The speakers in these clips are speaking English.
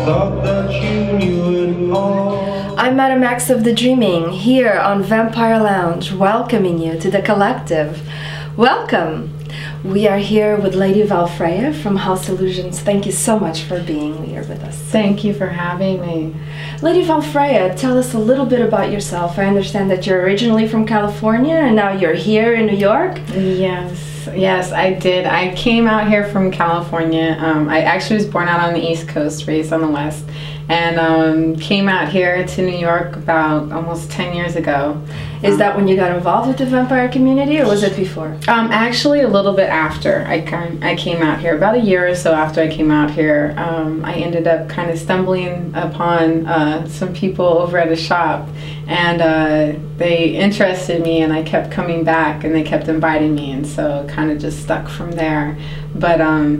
thought that you knew it all. I'm Madam X of the Dreaming, here on Vampire Lounge, welcoming you to the collective. Welcome! We are here with Lady Vampyre from House Illusions. Thank you so much for being here with us. Thank you for having me. Lady Vampyre, tell us a little bit about yourself. I understand that you're originally from California and now you're here in New York. Yes, I did. I came out here from California. I actually was born out on the East Coast, raised on the West, and came out here to New York about almost 10 years ago. Is that when you got involved with the vampire community, or was it before? Actually, a little bit after I came out here. About a year or so after I came out here, I ended up kind of stumbling upon some people over at a shop, and they interested me, and I kept coming back, and they kept inviting me, and so it kind of just stuck from there. But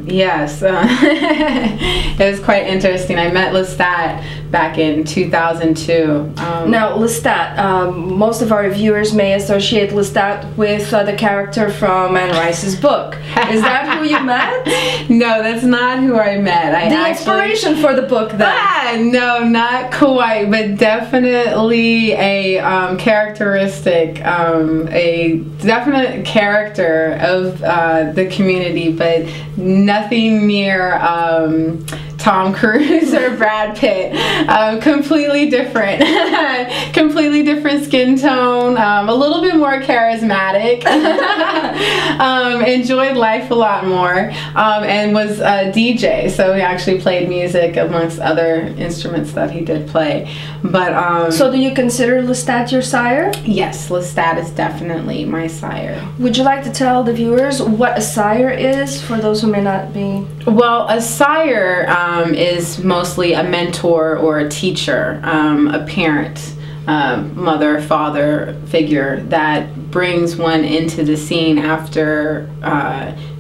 yes, it was quite interesting. I met Lestat back in 2002. Now, Lestat, most of our viewers may associate Lestat with the character from Anne Rice's book. Is that who you met? No, that's not who I met. The inspiration for the book, then? No, not quite, but definitely a characteristic, a definite character of the community, but nothing near Tom Cruise or Brad Pitt. Completely different. Completely different skin tone, a little bit more charismatic, enjoyed life a lot more, and was a DJ, so he actually played music amongst other instruments that he did play. But so do you consider Lestat your sire? Yes, Lestat is definitely my sire. Would you like to tell the viewers what a sire is, for those who may not be? Well, a sire is mostly a mentor or a teacher, a parent, mother, father figure that brings one into the scene after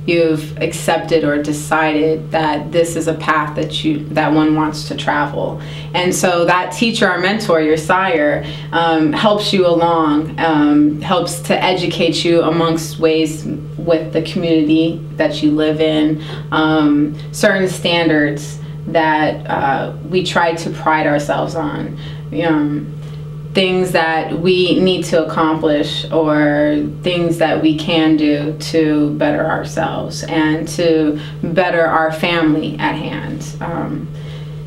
you've accepted or decided that this is a path that one wants to travel. And so that teacher or mentor, your sire, helps you along, helps to educate you amongst ways with the community that you live in, certain standards that we try to pride ourselves on, things that we need to accomplish or things that we can do to better ourselves and to better our family at hand.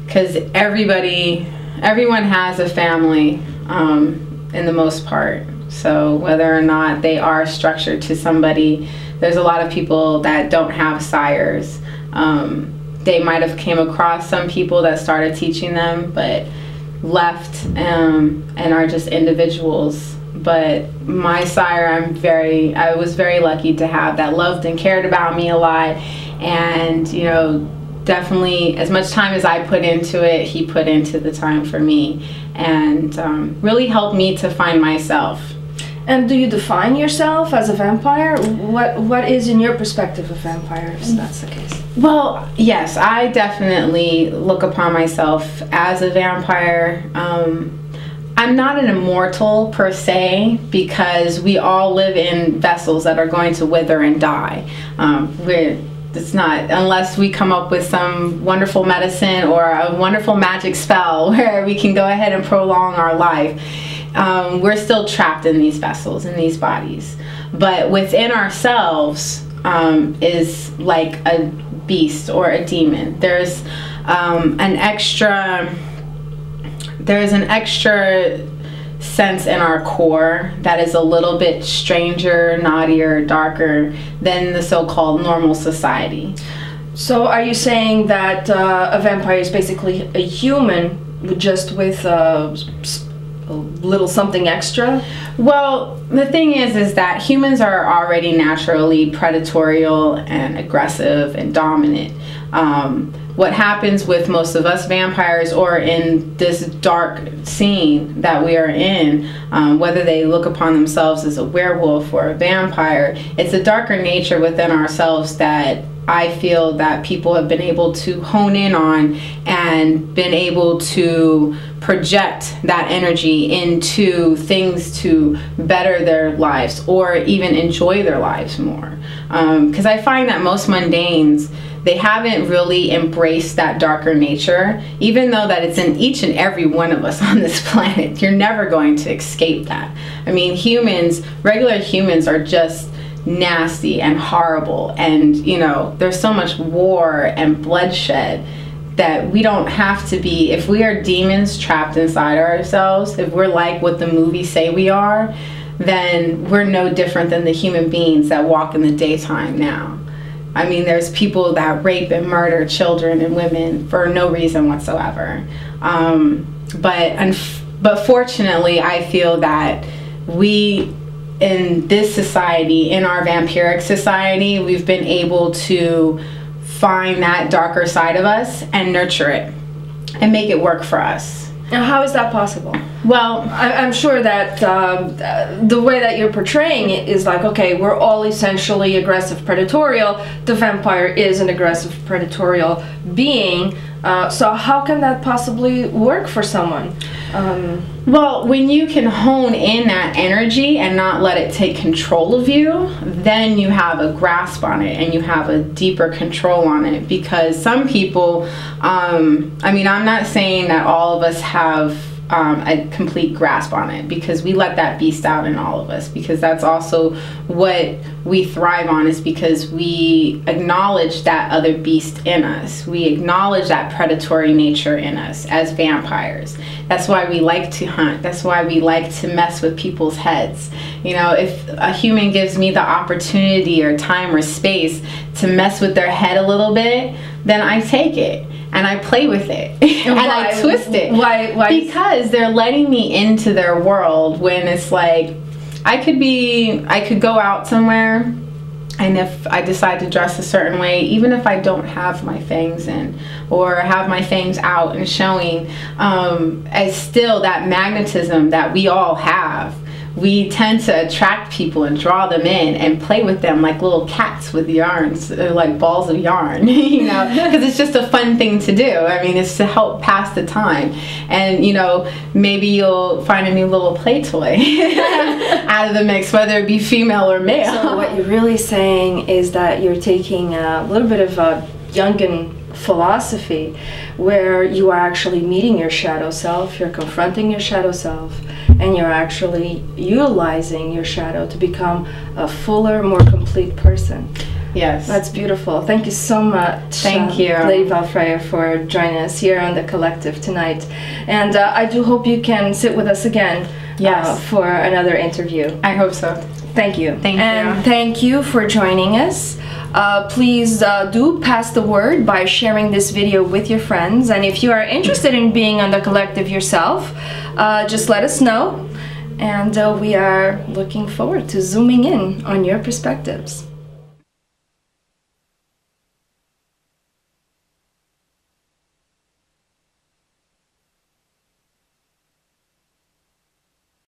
Because everyone has a family in the most part. So whether or not they are structured to somebody, there's a lot of people that don't have sires. They might have came across some people that started teaching them, but left and are just individuals. But my sire, I was very lucky to have, that loved and cared about me a lot, and definitely as much time as I put into it, he put into the time for me, and really helped me to find myself. And do you define yourself as a vampire? What is, in your perspective, a vampire, if that's the case? Well, yes, I definitely look upon myself as a vampire. I'm not an immortal per se, because we all live in vessels that are going to wither and die. It's not, unless we come up with some wonderful medicine or a wonderful magic spell where we can go ahead and prolong our life. We're still trapped in these vessels, in these bodies. But within ourselves is like a beast or a demon. There's an extra sense in our core that is a little bit stranger, naughtier, darker than the so-called normal society. So are you saying that a vampire is basically a human just with a little something extra? Well, the thing is that humans are already naturally predatory and aggressive and dominant. What happens with most of us vampires, or in this dark scene that we are in, whether they look upon themselves as a werewolf or a vampire, it's a darker nature within ourselves that I feel that people have been able to hone in on and been able to project that energy into things to better their lives or even enjoy their lives more. Because I find that most mundanes, they haven't really embraced that darker nature, even though that it's in each and every one of us on this planet. You're never going to escape that. I mean, humans, regular humans, are just nasty and horrible, and you know, there's so much war and bloodshed that we don't have to be. If we are demons trapped inside ourselves, if we're like what the movies say we are, then we're no different than the human beings that walk in the daytime now. I mean, there's people that rape and murder children and women for no reason whatsoever. But fortunately, I feel that we, in this society, in our vampiric society, we've been able to find that darker side of us and nurture it and make it work for us. Now, how is that possible? Well, I'm sure that the way that you're portraying it is like, okay, we're all essentially aggressive predatorial. The vampire is an aggressive predatorial being. So how can that possibly work for someone? Well, when you can hone in that energy and not let it take control of you, then you have a grasp on it and you have a deeper control on it. Because some people, I mean, I'm not saying that all of us have a complete grasp on it, because we let that beast out in all of us, because that's also what we thrive on, is because we acknowledge that other beast in us. We acknowledge that predatory nature in us as vampires. That's why we like to hunt. That's why we like to mess with people's heads. You know, if a human gives me the opportunity or time or space to mess with their head a little bit, then I take it. And I play with it. And I twist it. Why? Because they're letting me into their world, when it's like, I could go out somewhere, and if I decide to dress a certain way, even if I don't have my fangs in or have my fangs out and showing, as still that magnetism that we all have. We tend to attract people and draw them in and play with them like little cats with yarns, like balls of yarn, you know, because it's just a fun thing to do. I mean, it's to help pass the time. And, you know, maybe you'll find a new little play toy out of the mix, whether it be female or male. So what you're really saying is that you're taking a little bit of a Jungian philosophy, where you are actually meeting your shadow self, you're confronting your shadow self, and you're actually utilizing your shadow to become a fuller, more complete person. Yes. That's beautiful. Thank you so much. Thank you, Lady Valfreya, for joining us here on The Collective tonight. And I do hope you can sit with us again for another interview. I hope so. Thank you. Thank you. And thank you for joining us. Please do pass the word by sharing this video with your friends. And if you are interested in being on The Collective yourself, just let us know. And we are looking forward to zooming in on your perspectives.